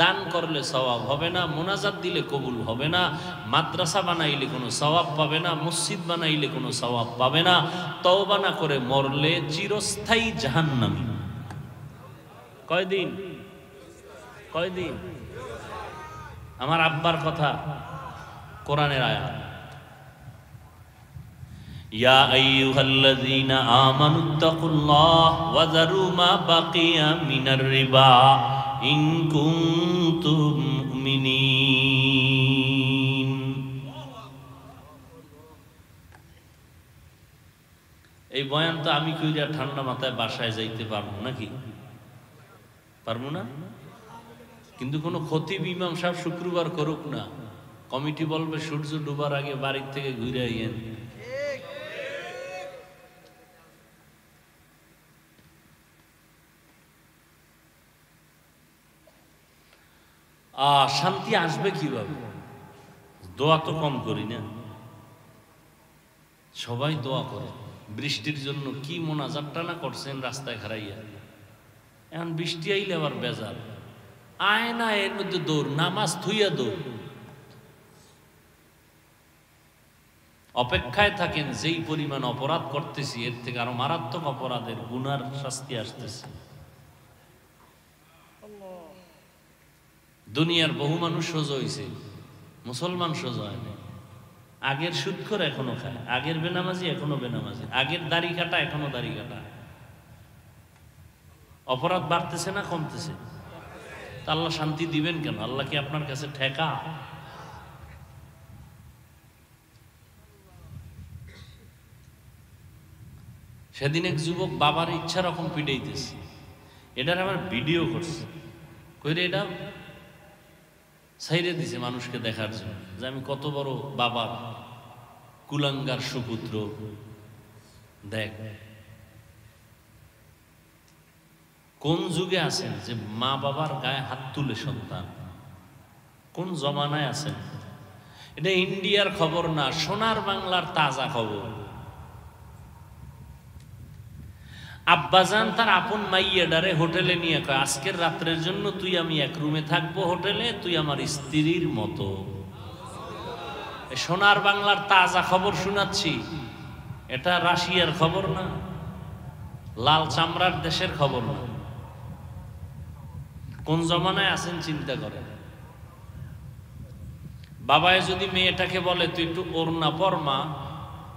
দান করলে সওয়াব হবে না, মোনাজাত দিলে কবুল হবে না, মাদ্রাসা বানাইলে কোনো সওয়াব পাবে না, মসজিদ বানাইলে কোনো সওয়াব পাবে না, তওবা না করে মরলে চিরস্থায়ী জাহান্নামী। কয়দিন? কয়দিন? আমার আব্বার কথা, কোরআনের আয়াত, ইয়া আইয়ুহাল্লাযীনা আমানুত্তাকুল্লাহ ওয়া যারু মা বাকিয়া মিনার রিবা ইন কুনতুম মুমিনিন। এই বয়ান তো আমি কইরা ঠান্ডা মাথায় বাসায় যাইতে পারবো নাকি? পারবো না? কিন্তু কোনো খতিব ইমাম সাহেব শুক্রবার করুক না, কমিটি বলবে সূর্য ডুবার আগে বাড়ির থেকে ঘুরে আইয়েন। শান্তি আসবে কিভাবে? দোয়া তো কম করি না, সবাই দোয়া করে। বৃষ্টির জন্য কি মোনাজাতটা না করছেন রাস্তায় খারাইয়া, এখন বৃষ্টি আইলে আবার বেজার, আয় না এর মধ্যে দৌড়, নামাজ থুইয়া দৌড়। অপেক্ষায় থাকেন, যেই পরিমাণ অপরাধ করতেছি এর থেকে আরো মারাত্মক অপরাধের গুনার শাস্তি আসতেছে। দুনিয়ার বহু মানুষ সোজা হয়েছে, মুসলমান সোজা হয় না। আগের সুদখোর এখনো খায়, আগের বেনামাজি এখনো বেনামাজি, আগের দাড়ি কাটা এখনো দাড়ি কাটা। অপরাধ বাড়তেছে না কমতেছে? তা আল্লাহ শান্তি দিবেন কেন? আল্লাহ কি আপনার কাছে ঠেকা? সেদিন এক যুবক বাবার ইচ্ছা রকম পিটাইতেছে, এটার আমার ভিডিও করছে, কইরে এটা ছাইরে দিছে মানুষকে দেখার জন্য যে আমি কত বড় বাবার কুলাঙ্গার সুপুত্র। দেখ কোন যুগে আছেন যে মা বাবার গায়ে হাত তুলে সন্তান, কোন জমানায় আছেন? এটা ইন্ডিয়ার খবর না, সোনার বাংলার তাজা খবর। আব্বাজান তার আপন মাইয়াডারে হোটেলে নিয়ে কয়, আজকের রাত্রের জন্য তুই আমি এক রুমে থাকবো হোটেলে, তুই আমার স্ত্রীর মতো। সোনার বাংলার তাজা খবর শোনাচ্ছি, এটা রাশিয়ার খবর না, লাল চামড়ার দেশের খবর না। কোন জমানায় আছেন চিন্তা করেন। বাবায় যদি মেয়েটাকে বলে তুই একটু ওড়না পরমা,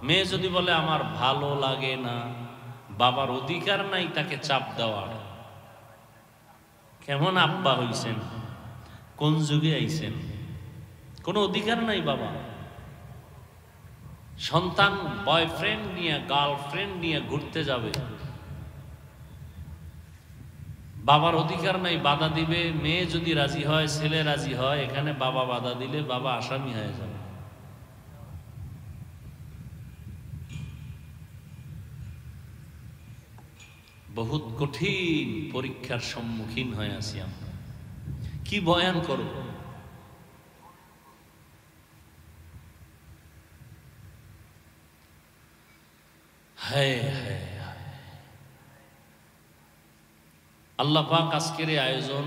মেয়ে যদি বলে আমার ভালো লাগে না, বাবার অধিকার নাই তাকে চাপ দেওয়ার। কেমন আব্বা হইছেন, কোন যুগে আইছেন, কোনো অধিকার নাই বাবা। সন্তান বয়ফ্রেন্ড নিয়ে গার্লফ্রেন্ড নিয়ে ঘুরতে যাবে, বাবার অধিকার নাই, বাধা দিবে। মেয়ে যদি রাজি হয়, ছেলে রাজি হয়, এখানে বাবা বাধা দিলে বাবা আসামি হয়ে যাবে। বহুত কঠিন পরীক্ষার সম্মুখীন হয়ে আছি আমরা। কি বয়ান করব? হায় হায়, আল্লাহ পাক আজকের এই আয়োজন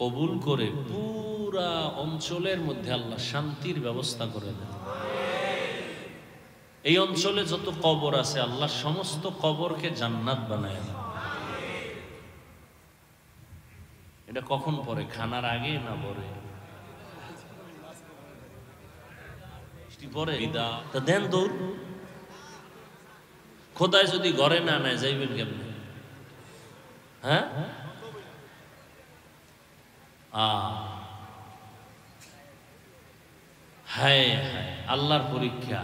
কবুল করে পুরা অঞ্চলের মধ্যে আল্লাহ শান্তির ব্যবস্থা করে দেন। এই অঞ্চলে যত কবর আছে আল্লাহ সমস্ত কবরকে জান্নাত বানায় দেন। এটা কখন পরে, খানার আগে না পরে? পরে তা দেন দৌড়। খোদায় যদি ঘরে না নেয় যাইবেন কেমনে? হ্যাঁ, হায় হায়, আল্লাহর পরীক্ষা।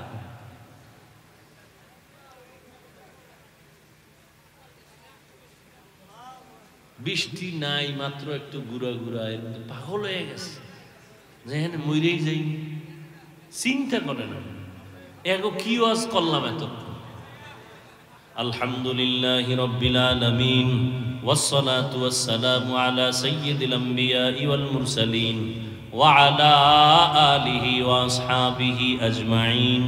বৃষ্টি নাই, মাত্র একটু গুড়া গুড়া, পাগল হয়ে গেছে যেখানে মরেই যাই। চিন্তা করে না এগো কি ওয়াজ করলাম এতক্ষণ। আলহামদুলিল্লাহি রাব্বিল আলামিন ওয়াসসালাতু ওয়াসসালামু আলা সাইয়্যিদিল আমবিয়াই ওয়াল মুরসালিন ওয়া আলা আলিহি ওয়া আসহাবিহি আজমাইন।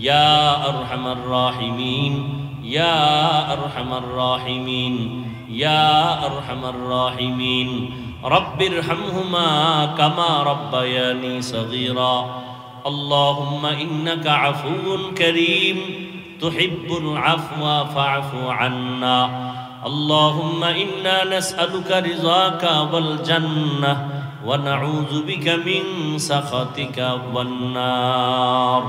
ইয়া আরহামার রাহিমিন, ইয়া আরহামার রাহিমিন, ইয়া আরহামার রাহিমিন। রব্বিরহামহুমা কামা রাব্বায়ানি সগীরা। আল্লাহুম্মা ইন্নাকা আফুউন কারীম তুহিব্বুল আফওয়া ফা'ফু আন্না। আল্লাহুম্মা ইন্না নাসআলুকা রিযাকা ওয়াল জান্নাহ ওয়া নাউযু বিকা মিন সাখাতিকা ওয়ান নার।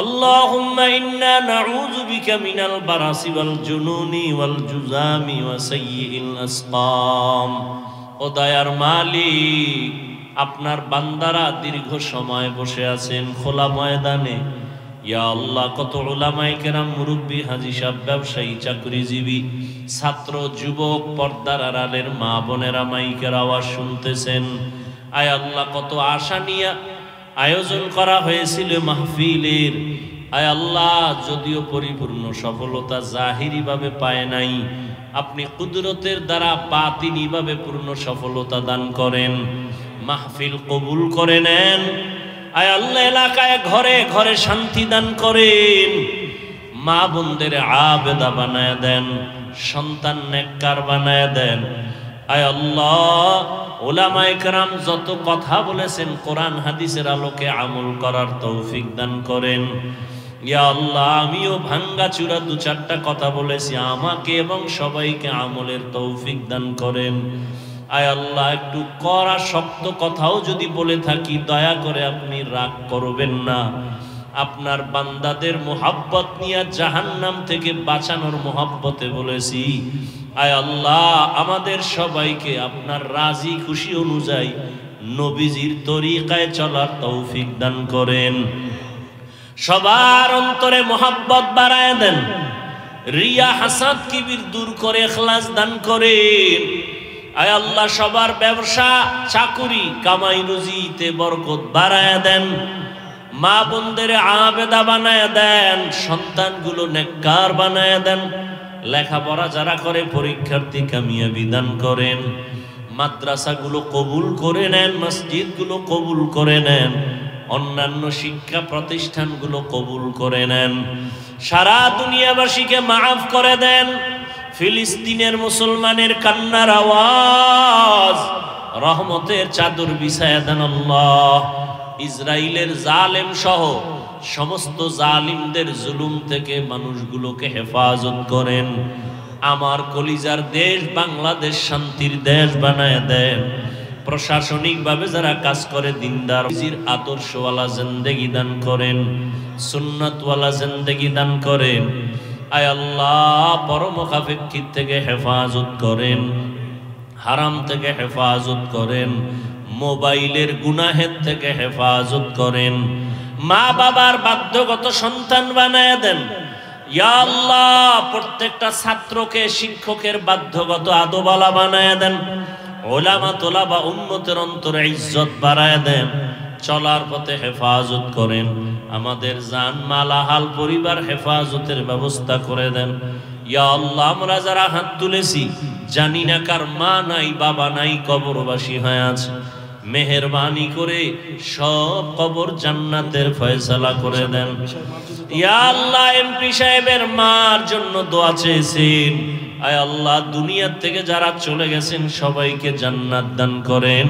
اللهم إنا نعوذ بك من البرص والجنون والجذام وسيء الأسقام। ও দয়ার মালিক, আপনার বান্দারা দীর্ঘ সময় বসে আছেন খোলা ময়দানে। ইয়া আল্লাহ, কত উলামায়ে কেরাম, মুরব্বী, হাজী সাহেব, ব্যবসায়ী, চাকরিজীবী, ছাত্র, যুবক, পর্দার আড়ালের মা বোনেরা মাইকের আওয়াজ শুনতেছেন। আয় আল্লাহ, কত আশা নিয়ে আয়োজন করা হয়েছিল মাহফিলের। আয় আল্লাহ, যদিও পরিপূর্ণ সফলতা জাহিরি ভাবে পায় নাই, আপনি কুদরতের দ্বারা বাতিনি ভাবে পূর্ণ সফলতা দান করেন, মাহফিল কবুল করে নেন। আয় আল্লাহ, এলাকায় ঘরে ঘরে শান্তি দান করেন, মা বোনদের আবেদা বানায় দেন, সন্তান নেককার বানায় দেন। আয় আল্লাহ, উলামায়ে কেরাম যত কথা বলেছেন কোরআন হাদিসের আলোকে আমল করার তৌফিক দান করেন। ইয়া আল্লাহ, আমিও ভাঙ্গা চূড়া দু চারটা কথা বলেছি, আমাকে এবং সবাইকে আমলের তৌফিক দান করেন। আয় আল্লাহ, একটু কড়া শক্ত কথাও যদি বলে থাকি দয়া করে আপনি রাগ করবেন না। আপনার বান্দাদের মোহাব্বত নিয়ে জাহান্নাম থেকে বাঁচানোর মোহাব্বতে বলেছি। আয় আল্লাহ, আমাদের সবাইকে আপনার রাজি খুশি অনুযায়ী নবীজির তরিকায় চলার তৌফিক দান করেন। সবার অন্তরে মোহাব্বত বাড়ায় দেন, রিয়া হাসাদ কিবির দূর করে ইখলাস দান করেন। আয় আল্লাহ, সবার ব্যবসা চাকুরি কামাই রুজিতে বরকত বাড়ায় দেন, মা বোনদের আবেদা বানায় দেন, সন্তানগুলো নেককার বানায় দেন, লেখাপড়া যারা করে পরীক্ষার্থী কামিয়াবি দান করেন, মাদ্রাসাগুলো কবুল করে নেন, মসজিদগুলো কবুল করে নেন, অন্যান্য শিক্ষা প্রতিষ্ঠানগুলো কবুল করে নেন। সারা দুনিয়াবাসীকে মাফ করে দেন। ফিলিস্তিনের মুসলমানের কান্নার আওয়াজ রহমতের চাদর বিছায়া দেন আল্লাহ। ইসরাইলের জালেম সহ সমস্ত জালিমদের জুলুম থেকে মানুষগুলোকে হেফাজত করেন। আমার কলিজার দেশ বাংলাদেশ শান্তির দেশ বানায় দেন। প্রশাসনিকভাবে যারা কাজ করে দিনদার আদর্শওয়ালা জিন্দেগি দান করেন, সুন্নাতওয়ালা জিন্দেগি দান করেন। আয় আল্লাহ, পরমুখাপেক্ষিত থেকে হেফাজত করেন, হারাম থেকে হেফাজত করেন, মোবাইলের গুনাহের থেকে হেফাজত করেন, মা বাবার বাধ্যগত সন্তান বানায় দেন। ইয়া আল্লাহ, প্রত্যেকটা ছাত্রকে শিক্ষকের বাধ্যগত আদবালা বানায় দেন। ওলামা তোলাবা উম্মতের অন্তরে ইজ্জত বাড়ায় দেন। চলার পথে হেফাজত করেন। আমাদের জান মাল আহাল পরিবার হেফাজতের ব্যবস্থা করে দেন। ইয়া আল্লাহ, আমরা যারা হাত তুলেছি জানি না কার মা নাই বাবা নাই, কবরবাসী হয়ে আছে। মেহেরবানি করে সব কবর জান্নাতের ফয়সালা করে দেন। ইয়া আল্লাহ, এমপি সাহেবের মার জন্য দোয়া চেয়েছেন। আয় আল্লাহ, দুনিয়া থেকে যারা চলে গেছেন সবাইকে জান্নাত দান করেন।